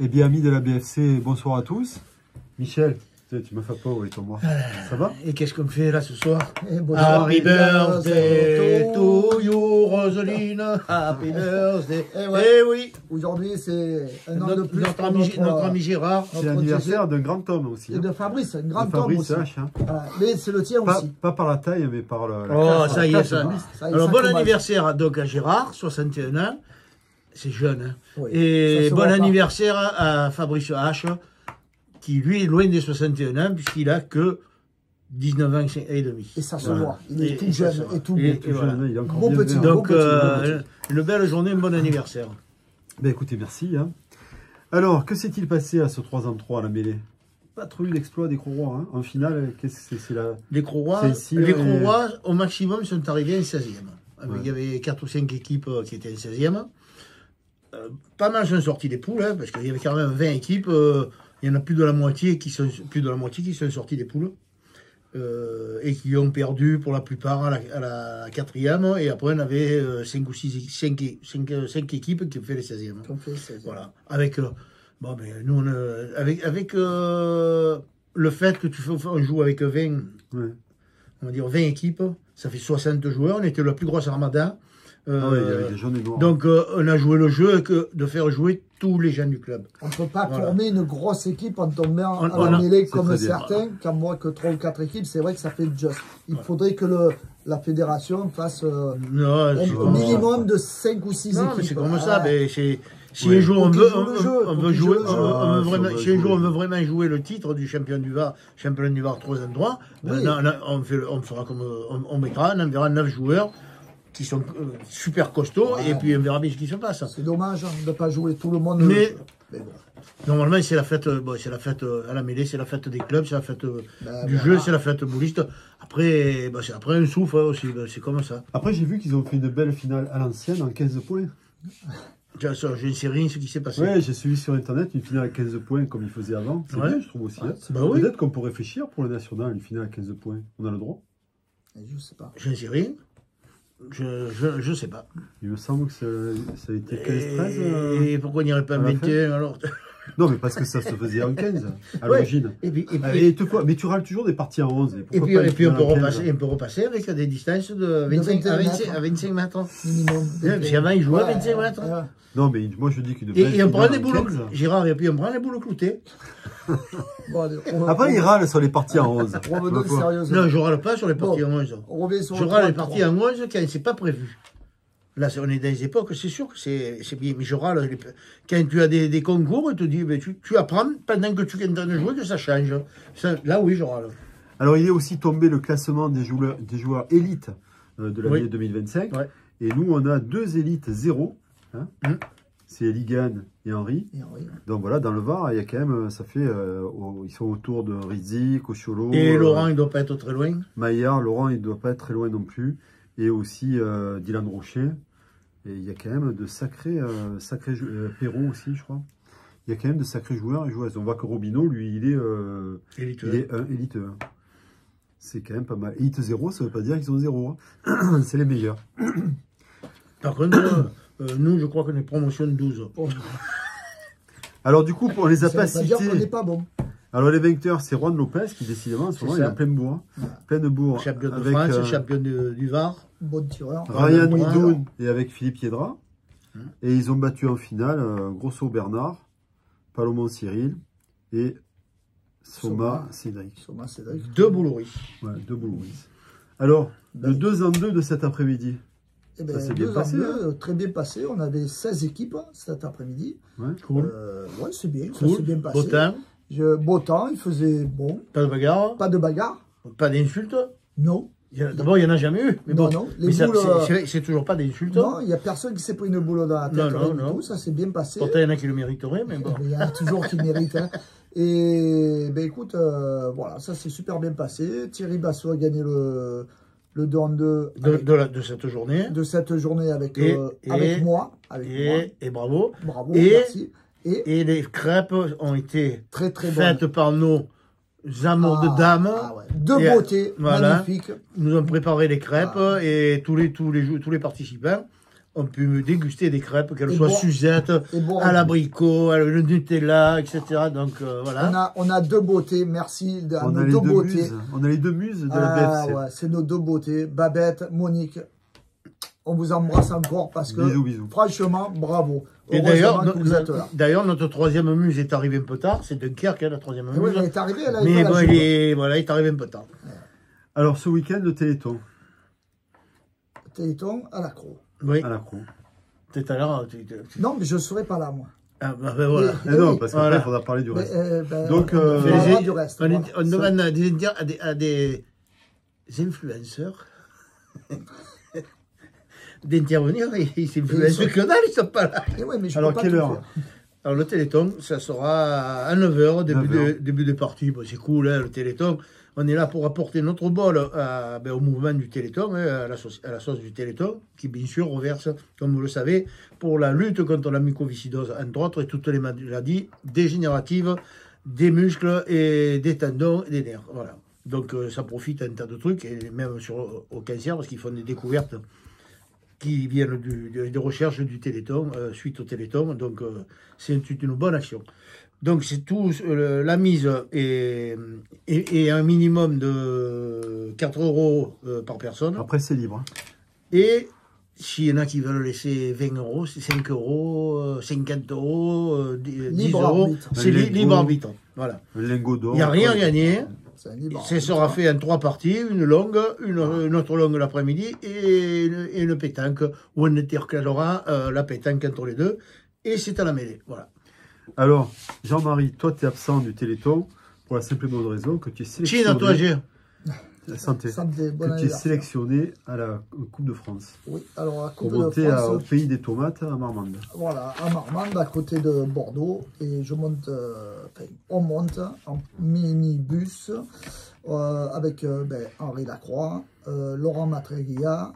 Eh bien, amis de la BFC, bonsoir à tous. Michel, tu me fais pas avec moi. Ça va? Et qu'est-ce qu'on fait là ce soir? Happy birthday to you, Roseline. Happy birthday. Eh oui. Aujourd'hui, c'est un an de plus. Notre ami Gérard. C'est l'anniversaire d'un grand homme aussi. Et de Fabrice, un grand homme Fabrice aussi. H. Hein. Mais c'est le tien aussi. Pas par la taille, mais par la Oh, classe, ça y est, ça. Alors, bon commence. anniversaire donc à Gérard, 61 ans. C'est jeune. Hein. Oui, Et ça bon se voit anniversaire à Fabrice H, qui lui est loin des 61 ans, puisqu'il a que 19 ans et demi. Et ça se Voilà. voit. Il est tout ça jeune se voit. et tout Et beau. Tout voilà. jeune, il est encore Bon bien petit, vert. Donc, bon petit. une belle journée, un bon anniversaire. Ben écoutez, merci. Hein. Alors, que s'est-il passé à ce 3-3 à la mêlée? Pas trop eu l'exploit des Croix. Hein. En finale, qu'est-ce que c'est la... Les Croix, au maximum, sont arrivés en 16e. Ouais. Il y avait 4 ou 5 équipes qui étaient en 16e. Pas mal sont sortis des poules, hein, parce qu'il y avait quand même 20 équipes. Il y en a plus de la moitié qui sont sortis des poules. Et qui ont perdu pour la plupart à la 4e. Et après, on avait 5 équipes qui ont fait les 16e. Voilà. Avec, bon, ben, nous, avec le fait que on joue avec 20, Ouais. on va dire 20 équipes, ça fait 60 joueurs. On était la plus grosse armada. Ah ouais, il y avait des jaunes et noirs. Donc, on a joué le jeu de faire jouer tous les gens du club. On ne peut pas Voilà. former une grosse équipe en tombant à On la a- mêlée c'est comme très bien. certains. Quand moi que 3 ou 4 équipes, c'est vrai que ça fait juste. Il faudrait que la fédération fasse Non, un c'est comme ça. minimum de 5 ou 6 Non, équipes. mais c'est comme ça. Ouais. Ben, si Ouais. un jour on Faut veut, qu'ils jouent le jeu, on faut veut qu'ils jouer, jouent le jeu. si un jour on veut vraiment jouer le titre du champion du Var 3 en 3, Oui. on fera comme on mettra, on enverra 9 joueurs qui sont super costauds Ouais. et puis on verra bien ce qui se passe. C'est dommage hein, de ne pas jouer tout le monde. Mais- Mais bon. Normalement, c'est la fête, c'est la fête à la mêlée, c'est la fête des clubs, c'est la fête du voilà. jeu, c'est la fête bouliste. Après, c'est après un souffle aussi, c'est comme ça. Après, j'ai vu qu'ils ont fait une belle finale à l'ancienne en 15 points. Je ne sais rien ce qui s'est passé. Ouais, j'ai suivi sur internet une finale à 15 points comme il faisait avant. C'est Ouais. bien, je trouve aussi. Hein. Bah oui. Peut-être qu'on peut réfléchir pour le national, une finale à 15 points. On a le droit. Je sais pas. Je ne sais rien. Je sais pas. Il me semble que ça a été 15-13. Et pourquoi on n'irait pas à la 21 alors? Non, mais parce que ça se faisait en 15 à Ouais. l'origine. Et puis, Mais tu râles toujours des parties en 11. et puis on peut repasser. repasser avec des distances de 25 à 25 mètres. Minimum. Parce qu'avant, ils jouaient à Ouais, 25 mètres. ouais. Non, mais moi je dis qu'une Et on prend finale les en boules, 15. Gérard, et puis on prend les boules cloutées. Bon, allez, Après, il râle sur les parties en 11. revenons sérieusement. Non, je râle pas sur les parties en 11. On revient sur Je le râle les 3-3. parties en 11 quand c'est pas prévu. Là, on est dans les époques, c'est sûr que c'est bien. Mais je râle quand tu as des concours, et te dis, ben, tu apprends pendant que tu es en train de jouer que ça change. Là, oui, je râle. Alors, il est aussi tombé le classement des joueurs élites de l'année Oui. 2025. Ouais. Et nous, on a 2 élites 0. Hein. C'est Ligan et Henri. Et oui. Donc voilà, dans le Var, il y a quand même, ça fait, ils sont autour de Rizzi, Cocholo. Et Laurent, il ne doit pas être très loin. Maillard, Laurent, il ne doit pas être très loin non plus. Et aussi Dylan Rocher. Et il y a quand même de sacrés Perrault aussi, je crois. Il y a quand même de sacrés joueurs et joueuses. On voit que Robineau, lui, il est élite 1. C'est quand même pas mal. Élite 0, ça ne veut pas dire qu'ils sont 0. Hein. C'est les meilleurs. Par contre, nous, je crois qu'on est promotion de 12. Bon, Alors du coup, on les a ça pas veut pas dire cités. qu'on n'est pas bon. Alors les vainqueurs, c'est Juan Lopez qui décidément, en ce moment, il est en pleine bourre. Pleine bourre. Champion de avec France, champion du Var. Bon tireur. Ryan Bon, Widoun et avec Philippe Piedra. Et ils ont battu en finale Grosso Bernard, Palomon Cyril et Soma Cédric. Soma Cédric. Deux Boulouris. Ouais, deux Boulouris. Alors, le 2 en 2 de cet après-midi. Eh ben, Ça s'est bien 2 en passé, 2, très bien passé. On avait 16 équipes cet après-midi. Ouais. Cool. Ouais, c'est bien. Ça Cool. s'est bien passé. Beau temps. Beau temps, il faisait bon. Pas de bagarre. Pas de bagarre. Pas d'insultes. Non. D'abord, il n'y en a jamais eu. Mais Non, bon, non. Les mais boules, c'est toujours pas d'insultes. Non, il n'y a personne qui s'est pris une boule dans la tête. Non, rien du non. tout. Ça s'est bien passé. Pourtant, il y en a qui le mériteraient, mais bon. Il y en a toujours qui méritent. Hein. Et ben écoute, voilà, ça s'est super bien passé. Thierry Bassot a gagné le 2 en 2 De cette journée. de cette journée avec, Et- avec moi. Avec moi. Et bravo. Bravo, et- merci. Et les crêpes ont été Très très faites bonne. par nos amours de dames. Ouais. De Et, beauté, voilà. magnifique. Nous avons préparé les crêpes et tous les participants on peut me déguster des crêpes, qu'elles Et soient boire. Suzette, Et boire à un l'abricot, le Nutella, etc. Donc voilà. On a deux beautés, merci à On nos a les deux deux beautés. muses. On a les deux muses de la Ah BFC. ouais, c'est nos deux beautés, Babette, Monique. On vous embrasse encore parce que, Bisous, bisous. franchement, bravo. Et Heureusement que vous êtes là. d'ailleurs, notre troisième muse est arrivée un peu tard. C'est Dunkerque, la troisième Et oui, muse. elle est arrivée, elle a Mais été bon, la il joue. est, voilà, il est arrivé un peu tard. Alors, ce week-end, le Téléthon Téléthon à l'accro. Oui, à la Croix. tout à l'heure. Non, mais je ne serai pas là, moi. Ah, bah, ben voilà. Et non, oui. parce qu'après, Voilà. il faudra parler du Mais, reste. on Donc, parlera du reste. On, voilà. on demande à des influenceurs d'intervenir et ces influenceurs que dalle, ils sont pas là. Et ouais, mais je Alors, peux pas quelle tout heure faire. Alors le Téléthon, ça sera à 9h, 9h. début de partie. Bon, c'est cool, hein, le Téléthon. On est là pour apporter notre bol au mouvement du Téléthon, hein, à la sauce du Téléthon, qui bien sûr reverse, comme vous le savez, pour la lutte contre la mucoviscidose, entre autres, et toutes les maladies dégénératives des muscles et des tendons et des nerfs. Voilà. Donc ça profite à un tas de trucs, et même au cancer, parce qu'ils font des découvertes qui viennent des recherches du Téléthon, suite au Téléthon. Donc, c'est une bonne action. Donc, c'est tout. La mise est un minimum de 4 euros par personne. après, c'est libre. Et s'il y en a qui veulent laisser 20 euros, c'est 5 euros, 50 euros, 10 Libre euros. arbitre. C'est Libre. libre arbitre. Voilà. Un lingot d'or. Il n'y a rien à gagner. C'est un libre. Ça sera fait en 3 parties, une longue, une autre longue l'après-midi et une pétanque, où on intercalera la pétanque entre les deux, et c'est à la mêlée. Voilà. Alors, Jean-Marie, toi, tu es absent du Téléthon pour la simple et bonne raison que tu es Chine à toi, sélectionné. Gilles. Santé. Santé, bon Que tu es anniversaire. sélectionné à la Coupe de France. Oui, alors la Pour Coupe de monter France, au pays des tomates à Marmande. voilà, à Marmande, à côté de Bordeaux, et je monte, on monte en minibus avec Henri Lacroix, Laurent Matreguilla,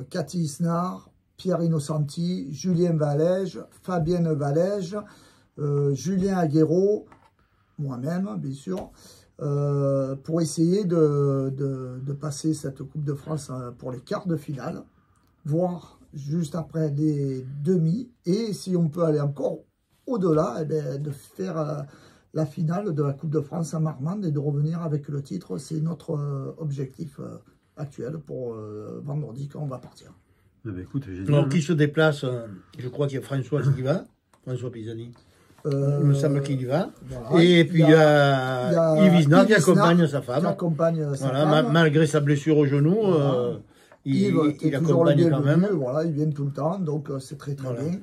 Cathy Isnard, Pierre Innocenti, Julien Valège, Fabienne Valège, Julien Aguero, moi-même, bien sûr, pour essayer de passer cette Coupe de France pour les quarts de finale, voire juste après les demi, et si on peut aller encore au-delà, eh bien, de faire la finale de la Coupe de France à Marmande et de revenir avec le titre. C'est notre objectif actuel pour vendredi quand on va partir. Eh ben, écoute, génial. Alors, qui se déplace, je crois qu'il y a François qui y va, François Pisani. Il me semble qu'il y va. Voilà. Et puis il y a Yves Isnard qui Yves Isnard accompagne sa femme. qui accompagne sa Voilà, femme. malgré sa blessure au genou, Voilà. il Yves, t'es toujours le accompagne quand bienvenu, même. voilà, ils viennent tout le temps, donc c'est très Voilà. bien.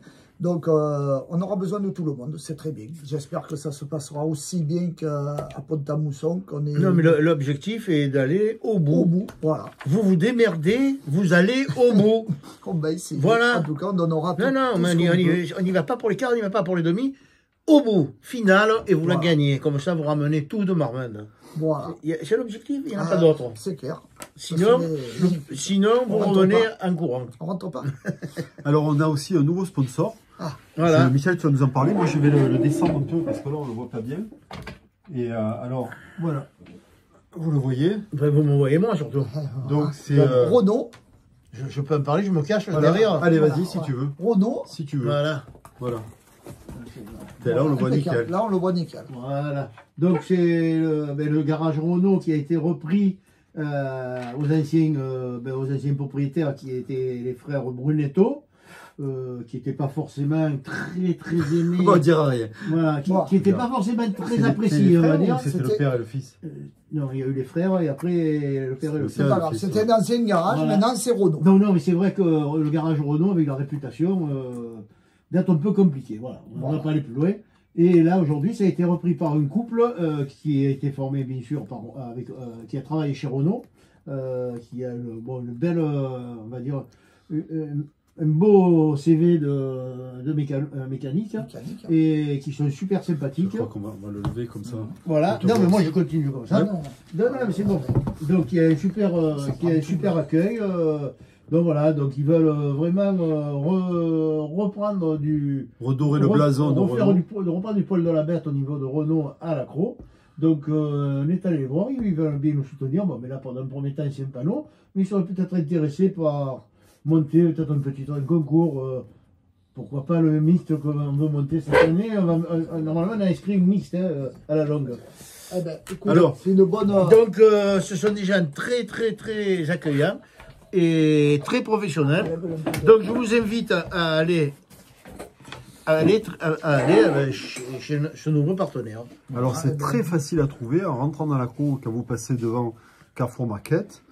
Donc on aura besoin de tout le monde, c'est très bien. J'espère que ça se passera aussi bien qu'à Pont-à-Mousson, qu'on est Non, mais l'objectif est d'aller au bout. au bout. Voilà, Vous vous démerdez, vous allez au bout. on va essayer. Voilà. En tout cas, on donnera tout. Non, non, tout mais ce qu'on peut. on n'y va pas pour les quarts, on n'y va pas pour les demi. Au bout, finale, et vous Voilà. la gagnez. Comme ça, vous ramenez tout de Marmande. Voilà. C'est l'objectif, il n'y en a Ah, pas d'autre. C'est clair. Sinon, c'est magnifique. sinon vous On rentre revenez pas. en courant. On rentre pas. Alors, on a aussi un nouveau sponsor. Voilà. Michel, tu vas nous en parler. Moi, je vais le descendre un peu parce que là, on ne le voit pas bien. Et alors, voilà. Vous le voyez. Enfin, vous me voyez moi surtout. Donc, c'est... Renault, Je peux en parler, je me cache voilà. derrière. Allez, vas-y, Voilà, si voilà. tu veux. Renault. Si tu veux. Voilà. Voilà. Et là, on le voit Impeccable. nickel. Là, on le voit nickel. Voilà. Donc c'est le garage Renault qui a été repris aux anciens propriétaires qui étaient les frères Brunetto, qui n'étaient pas forcément très aimés. On va dire rien. Voilà, qui n'étaient pas forcément C'est très les appréciés, on va frères ou dire. C'était le C'était- père et le fils. Non, il y a eu les frères et après le père et le C'est C'est fils. pas le grave. fils, C'était ouais. un ancien garage, Voilà. maintenant c'est Renault. Non, mais c'est vrai que le garage Renault, avec la réputation, d'être un peu compliqué. Voilà, on ne Voilà. va pas aller plus loin. Et là, aujourd'hui, ça a été repris par un couple qui a été formé, bien sûr, qui a travaillé chez Renault, qui a une belle, on va dire, un beau CV de mécanique, Mécanique. et qui sont super Je sympathiques. crois qu'on va le lever comme ça. Voilà. Je te Non, mais vois. moi, je continue comme ça. Ah non. Non, mais c'est bon. Donc il y a un super accueil. Donc voilà, donc ils veulent vraiment reprendre Redorer le blason de Renault. reprendre du poil de la bête au niveau de Renault à l'accro. Donc on est allé les voir, ils veulent bien nous soutenir. Bon, mais là, pendant un premier temps, c'est un panneau. Mais ils seraient peut-être intéressés par monter peut-être un concours. Pourquoi pas le mixte qu'on veut monter cette année. Normalement, on a inscrit une mixte à la longue. Eh ben, écoute, Alors, c'est une bonne... Donc, ce sont des gens très, très, très accueillants et très professionnels. Donc, je vous invite à aller chez ce nouveau partenaire. Alors c'est très facile à trouver en rentrant dans la cour quand vous passez devant Carrefour Market.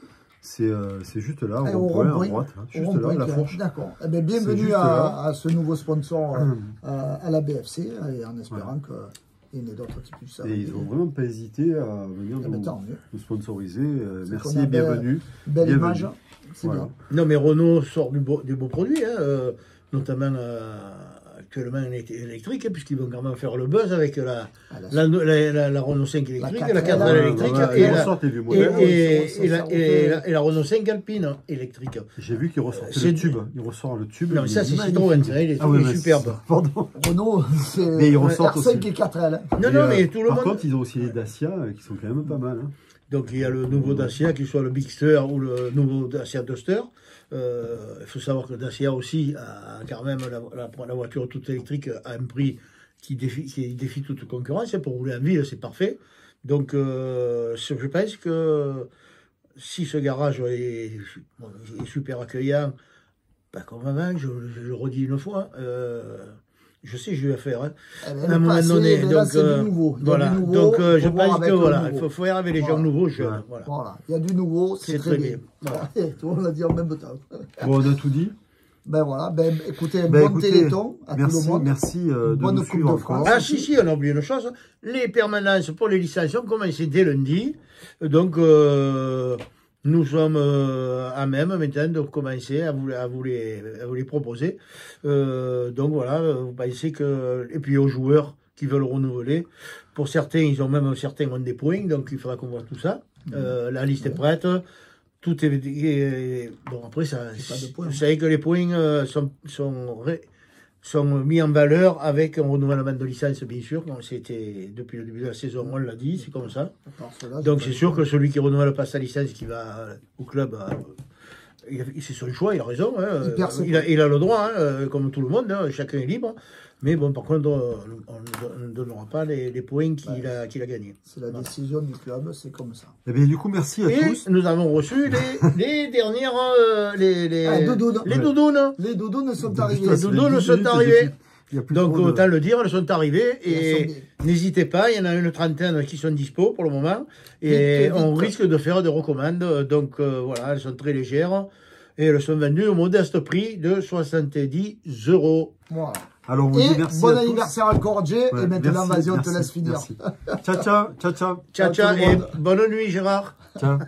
C'est juste là, au au rond-point, à rond-point, droite, là, au juste rond-point, là, la fourche. D'accord. Eh bien, bienvenue juste là. à ce nouveau sponsor à la BFC, et en espérant qu'il y en ait d'autres qui puissent Et arriver. ils n'ont vraiment pas hésité à venir Eh ben, tant mieux. nous sponsoriser. C'est Merci qu'on a et bienvenue. Belle Bienvenue. image, c'est Voilà. bien. Non, mais Renault sort du beau produit, hein, notamment actuellement électrique, hein, puisqu'ils vont quand même faire le buzz avec la Renault 5 électrique, la 4L électrique Ils ressortent les vieux modèles. et la Renault 5 Alpine électrique. J'ai vu qu'ils ressortaient C'est le tube. Ils ressortent le tube. Non, mais ça, c'est magnifique. Citroën, ça, il est, Ah oui, il est mais superbe. Pardon. Renault, c'est Mais ils ressortent R5 aussi. et 4L. Non, Et, non, mais tout le par monde. contre, ils ont aussi les Dacia qui sont quand même pas mal. Hein. Donc, il y a le nouveau Dacia, qu'il soit le Bigster ou le nouveau Dacia Duster. Il faut savoir que Dacia aussi a quand même la voiture toute électrique à un prix qui défie toute concurrence. Pour rouler en ville, c'est parfait. Donc, je pense que si ce garage est super accueillant, pas comme avant, je le redis une fois, je sais, je vais faire. Hein. Eh ben, À un moment donné, mais là, donc, c'est du nouveau. Il y a voilà. du nouveau, Donc, faut je voir pense avec que le voilà, nouveau. il faut y arriver les gens Voilà. nouveaux jeunes. Ouais. Voilà. Voilà, il y a du nouveau, c'est très bien. Voilà. Tout le monde l'a dit en même temps. Bon, on a tout dit. Ben voilà, ben écoutez, Ben, bon écoutez, téléthon à tout merci, le monde. merci de Bonne nous Coupe suivre de encore. France. Ah si, on a oublié une chose. Les permanences pour les licences ont commencé dès lundi. Donc, nous sommes à même maintenant de commencer à vous les proposer. Donc voilà, vous pensez que... Et puis aux joueurs qui veulent renouveler. Pour certains, certains ont des points, donc il faudra qu'on voit tout ça. La liste est prête. Tout est... Bon, après, ça, C'est pas de points. vous savez que les points sont mis en valeur avec un renouvellement de licence, bien sûr. C'était depuis le début de la saison, on l'a dit, c'est comme ça. Par cela, Donc je c'est peux sûr pas- que celui qui renouvelle pas sa licence, qui va au club, c'est son choix, il a raison. Hein, Il perd ses il a le droit, hein, comme tout le monde, hein, chacun est libre. Mais bon, par contre, on ne donnera pas les points qu'il a gagnés. C'est la décision du club, c'est comme ça. Eh bien, du coup, merci à Et tous. nous avons reçu les dernières... Ah, doudounes. Les doudounes. Les doudounes sont Putain, arrivés. Les c'est doudounes les sont minutes, arrivés. il y a plus Donc, trop de- autant le dire, elles sont arrivées Elles et sont bien. n'hésitez pas, il y en a une trentaine qui sont dispo pour le moment et Vite, vite. on risque de faire des recommandes. Donc, voilà, elles sont très légères et elles sont vendues au modeste prix de 70 €. Voilà. Alors, on vous Et dit merci bon à tous. anniversaire encore, Jay. Ouais, Et maintenant, merci, vas-y, on te merci, laisse finir. merci. Ciao, ciao, ciao, ciao. Ciao, Ciao, ciao tout le et monde. bonne nuit Gérard. Ciao.